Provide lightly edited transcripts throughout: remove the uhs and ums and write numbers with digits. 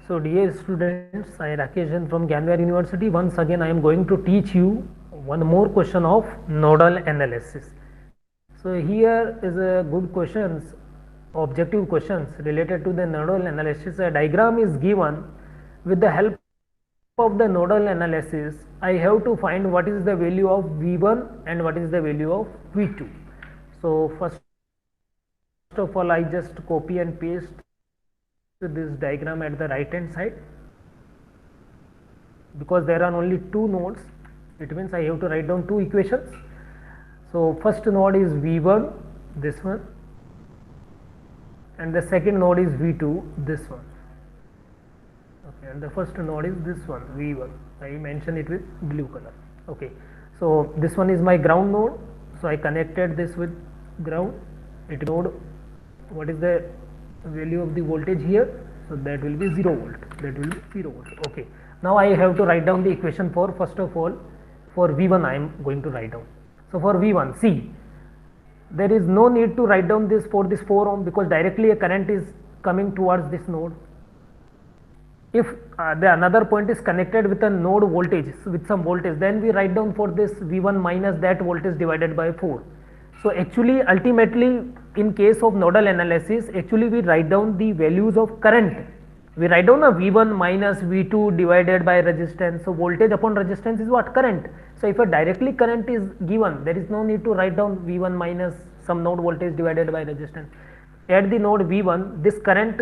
So dear students, I Rakesh Jain from Gyanware University. Once again I am going to teach you one more question of nodal analysis. So here is a good questions, objective questions related to the nodal analysis. A diagram is given. With the help of the nodal analysis, I have to find what is the value of V1 and what is the value of V2. So first of all I just copy and paste this diagram at the right hand side, because there are only two nodes. It means I have to write down two equations. So first node is V1, this one, and the second node is V2, this one. Okay, and the first node is this one, V1. I mention it with blue color. Okay, so this one is my ground node. So I connected this with ground. It node. What is the value of the voltage here? So that will be 0 volt. That will be 0 volt. Okay. Now I have to write down the equation for, first of all, for V1 I am going to write down. So for V1, see, there is no need to write down this for this 4 ohm, because directly a current is coming towards this node. If the another point is connected with a node voltage, with some voltage, then we write down for this V1 minus that voltage divided by 4. So actually ultimately in case of nodal analysis, actually we write down the values of current. We write down a V1 minus V2 divided by resistance. So voltage upon resistance is what? Current. So if a directly current is given, there is no need to write down V1 minus some node voltage divided by resistance. At the node V1, this current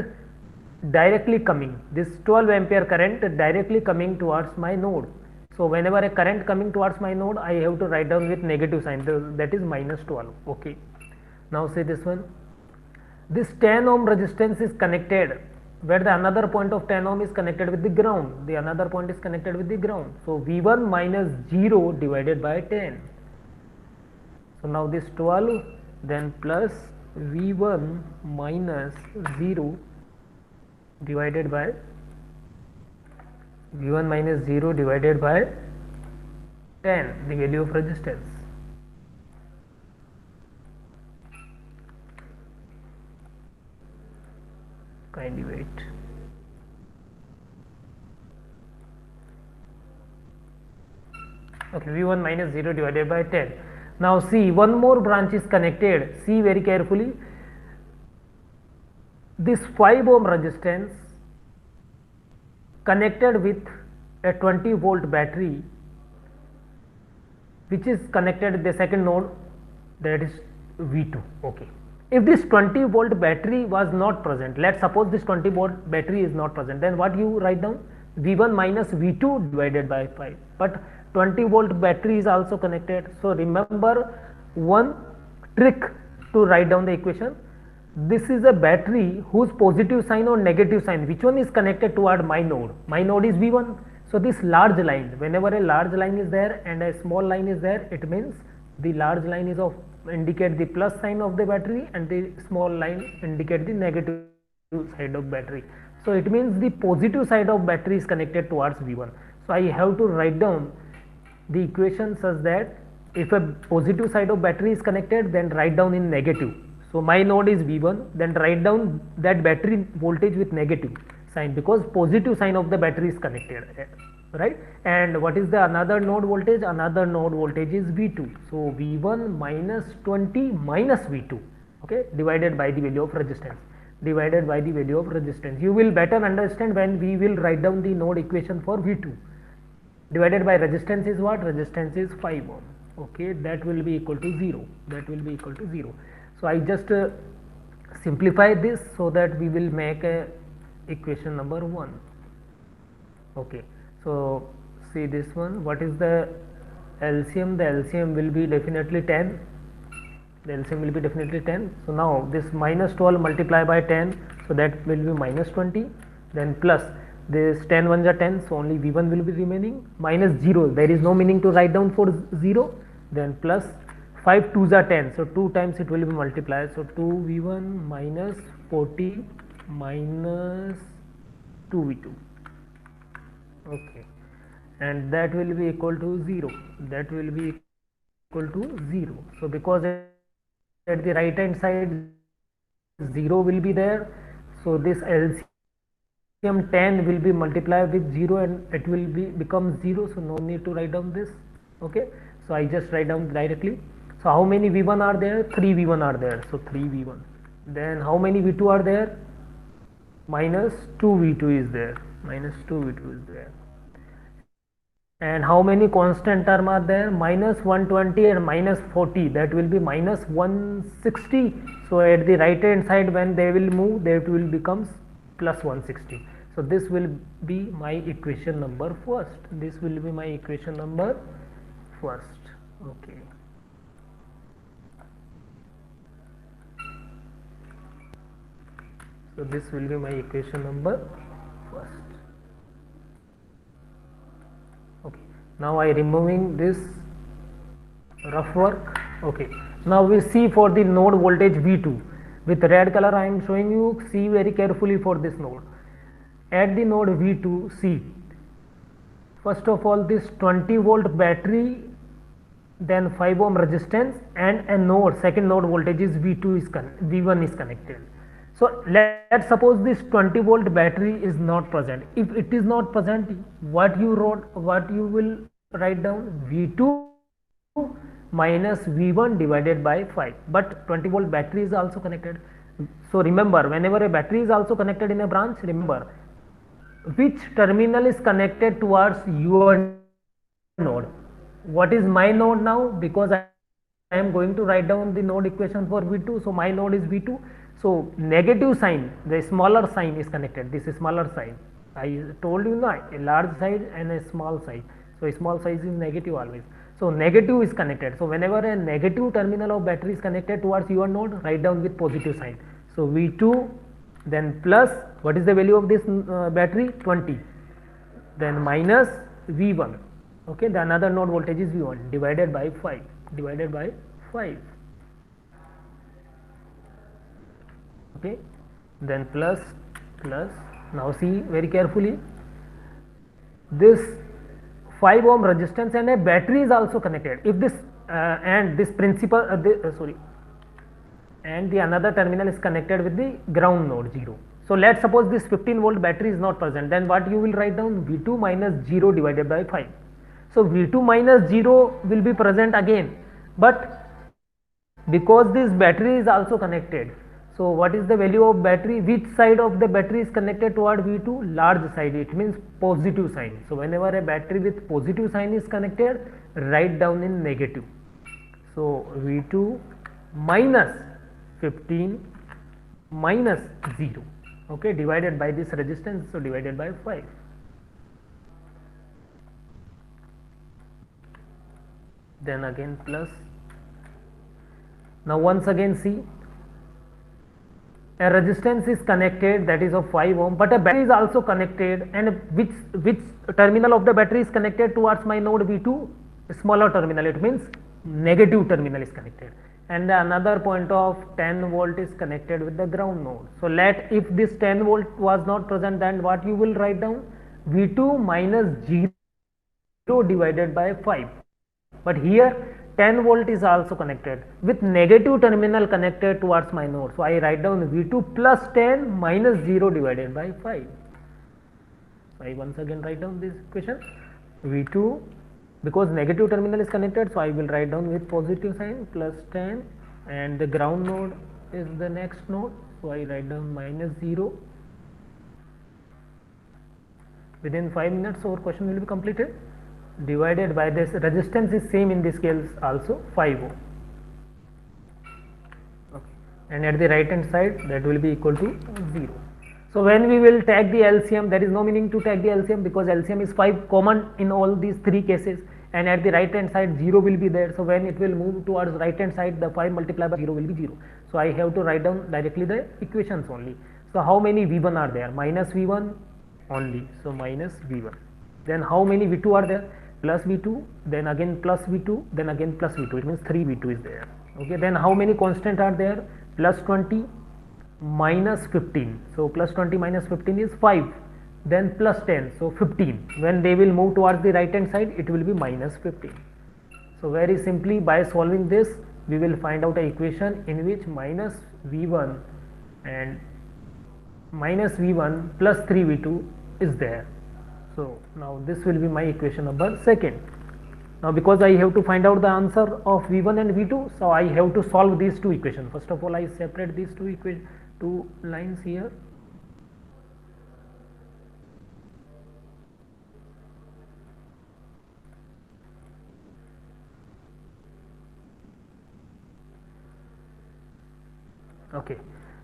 directly coming, this 12 ampere current directly coming towards my node. So whenever a current coming towards my node, I have to write down with negative sign, that is minus 12. Okay. Now say this one. This 10 ohm resistance is connected, where the another point of 10 ohm is connected with the ground. The another point is connected with the ground. So V1 minus 0 divided by 10. So now this 12, then plus V1 minus 0 divided by V1 minus 0 divided by 10, the value of resistance. Kindly wait. Okay, V1 minus 0 divided by 10. Now see, one more branch is connected. See very carefully. This 5 ohm resistance connected with a 20 volt battery, which is connected the second node, that is V2. Okay. If this 20 volt battery was not present, let's suppose this 20 volt battery is not present, then what you write down? V1 minus V2 divided by 5. But 20 volt battery is also connected. So remember one trick to write down the equation. This is a battery whose positive sign or negative sign, which one is connected toward my node? My node is V1. So this large line, whenever a large line is there and a small line is there, it means the large line is of indicate the plus sign of the battery and the small line indicate the negative side of battery. So it means the positive side of battery is connected towards V1. So I have to write down the equation such that if a positive side of battery is connected, then write down in negative. So my node is V1, then write down that battery voltage with negative sign, because positive sign of the battery is connected, right? And what is the another node voltage? Another node voltage is V2. So V1 minus 20 minus V2, okay, divided by the value of resistance, divided by the value of resistance. You will better understand when we will write down the node equation for V2. Divided by resistance is what? Resistance is 5 ohm. Okay, that will be equal to 0. That will be equal to 0. So I just simplify this so that we will make a equation number 1. Okay, so see this one. What is the LCM? The LCM will be definitely 10. The LCM will be definitely 10. So now this minus 12 multiplied by 10, so that will be minus 20. Then plus this 10 ones are 10, so only V1 will be remaining. Minus 0, there is no meaning to write down for 0. Then plus 5 2s are 10, so 2 times it will be multiplied. So 2V1 minus 40 minus 2V2. Okay, and that will be equal to 0. That will be equal to 0. So because at the right hand side 0 will be there, so this LCM 10 will be multiplied with 0 and it will become 0, so no need to write down this. Okay, so I just write down directly. So how many V1 are there? 3 V1 are there, so 3 V1. Then how many V2 are there? Minus 2 V2 is there, minus 2 V2 is there. And how many constant term are there? Minus 120 and minus 40, that will be minus 160. So at the right hand side when they will move, that will becomes plus 160. So this will be my equation number first. This will be my equation number first. Okay. So this will be my equation number first. Okay. Now I removing this rough work. Okay. Now we see for the node voltage V2 with red color. I am showing you. See very carefully for this node. At the node V2, see, first of all this 20 volt battery, then 5 ohm resistance, and a node, second node voltage is V2 is V1 is connected. So let's suppose this 20 volt battery is not present. If it is not present, what you will write down? V2 minus V1 divided by 5. But 20 volt battery is also connected. So remember, whenever a battery is also connected in a branch, remember which terminal is connected towards your node. What is my node now? Because I am going to write down the node equation for V2. So my node is V2. So negative sign, the smaller sign is connected. This is smaller sign. I told you now, a large size and a small size. So a small size is negative always. So negative is connected. So whenever a negative terminal of battery is connected towards your node, write down with positive sign. So V2, then plus, what is the value of this battery? 20. Then minus V1. Okay, the another node voltage is V1 divided by 5. Divided by 5. Okay, then plus. Now see very carefully, this 5 ohm resistance and a battery is also connected. If this and this principal and the another terminal is connected with the ground node 0. So let's suppose this 15 volt battery is not present, then what you will write down? V2 minus 0 divided by 5. So V2 minus 0 will be present again, but because this battery is also connected, so what is the value of battery? Which side of the battery is connected toward V2? Large side, it means positive sign. So whenever a battery with positive sign is connected, write down in negative. So V2 minus 15 minus 0, okay, divided by this resistance, so divided by 5. Then again plus. Now once again see, a resistance is connected, that is of 5 ohm, but a battery is also connected, and which terminal of the battery is connected towards my node V2? Smaller terminal, it means negative terminal is connected, and the another point of 10 volt is connected with the ground node. So if this 10 volt was not present, then what you will write down? V2 minus 0 divided by 5. But here 10 volt is also connected with negative terminal connected towards my node. So I write down V2 plus 10 minus 0 divided by 5. So I once again write down this equation. V2, because negative terminal is connected, so I will write down with positive sign, plus 10, and the ground node is the next node, so I write down minus 0. Within 5 minutes our question will be completed. Divided by this resistance is same in this case also, 5 ohm. Okay. And at the right hand side that will be equal to 0. So when we will take the LCM, there is no meaning to take the LCM because LCM is 5 common in all these 3 cases, and at the right hand side 0 will be there. So when it will move towards right hand side, the 5 multiplied by 0 will be 0. So I have to write down directly the equations only. So how many V1 are there? Minus V1 only, so minus V1. Then how many V2 are there? Plus V2, then again plus V2, then again plus V2, it means 3 V2 is there. Okay, then how many constant are there? Plus 20 minus 15, so plus 20 minus 15 is 5, then plus 10, so 15. When they will move towards the right hand side, it will be minus 15. So very simply by solving this, we will find out an equation in which minus V1 and minus V1 plus 3V2 is there. So now this will be my equation number second. Now because I have to find out the answer of V1 and V2, so I have to solve these two equations. First of all, I separate these two lines here. Okay,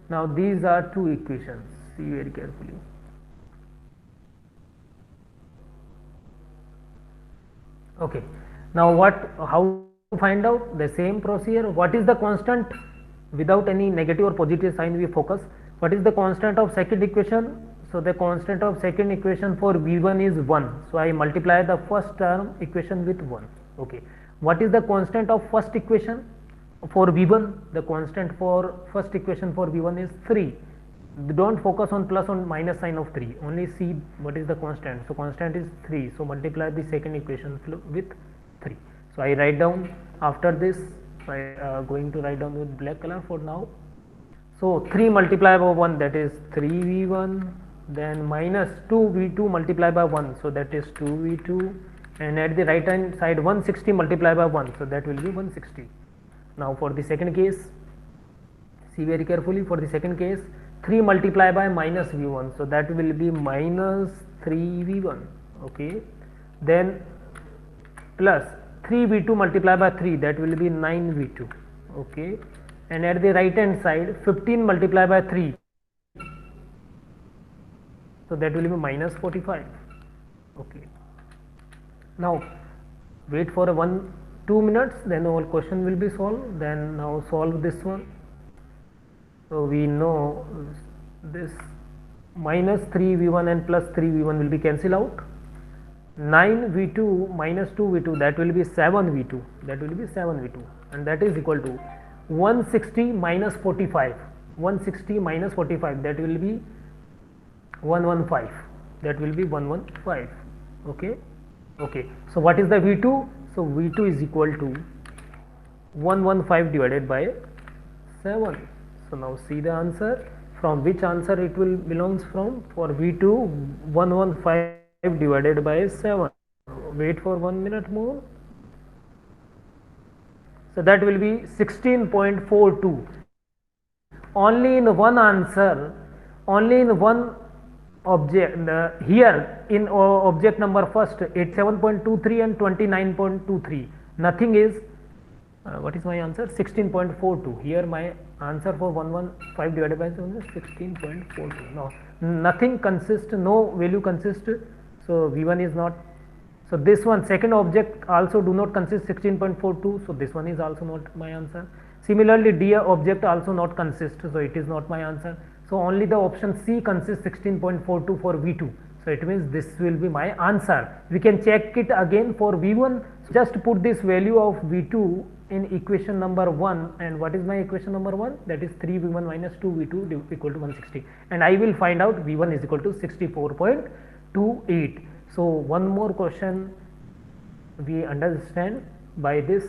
now these are two equations, see very carefully. Okay, now how to find out? The same procedure. What is the constant? Without any negative or positive sign we focus. What is the constant of second equation? So the constant of second equation for V1 is 1, so I multiply the first term equation with 1. Okay, what is the constant of first equation for V1? The constant for first equation for V1 is 3. Don't focus on plus or minus sign of 3, only see what is the constant. So constant is 3, so multiply the second equation with 3. So I write down after this. I going to write down with black color for now. So 3 multiplied by 1, that is 3V1, then minus 2V2 multiplied by 1, so that is 2V2, and at the right hand side 160 multiplied by 1, so that will be 160. Now for the second case, see very carefully. For the second case, 3 multiplied by minus V1, so that will be minus 3V1. Okay, then plus 3V2 multiplied by 3, that will be 9V2. Okay, and at the right hand side 15 multiplied by 3, so that will be minus 45. Okay, now wait for 2 minutes, then our question will be solved. Then now solve this one. So we know this minus 3V1 and plus 3V1 will be cancelled out. 9V2 minus 2V2, that will be 7V2, that will be 7V2, and that is equal to 160 minus 45, 160 minus 45, that will be 115, that will be 115. Okay, okay, so what is the V2? So V2 is equal to 115 divided by 7. So now see the answer. From which answer it will belongs from? For V2, 115 divided by 7. Wait for 1 minute more. So that will be 16.42. Only in one answer, only in one object, here in object number first 87.23 and 29.23, nothing is what is my answer? 16.42. Here my answer for 115 divided by 7 is 16.42. No, nothing consists, no value consists, so V1 is not. So this one, second object also do not consist 16.42, so this one is also not my answer. Similarly, D object also not consist, so it is not my answer. So only the option C consists 16.42 for V2. So it means this will be my answer. We can check it again for V1. Just put this value of V2 in equation number 1, and what is my equation number 1? That is 3V1 minus 2V2 equal to 160, and I will find out V1 is equal to 64.28. So one more question we understand by this.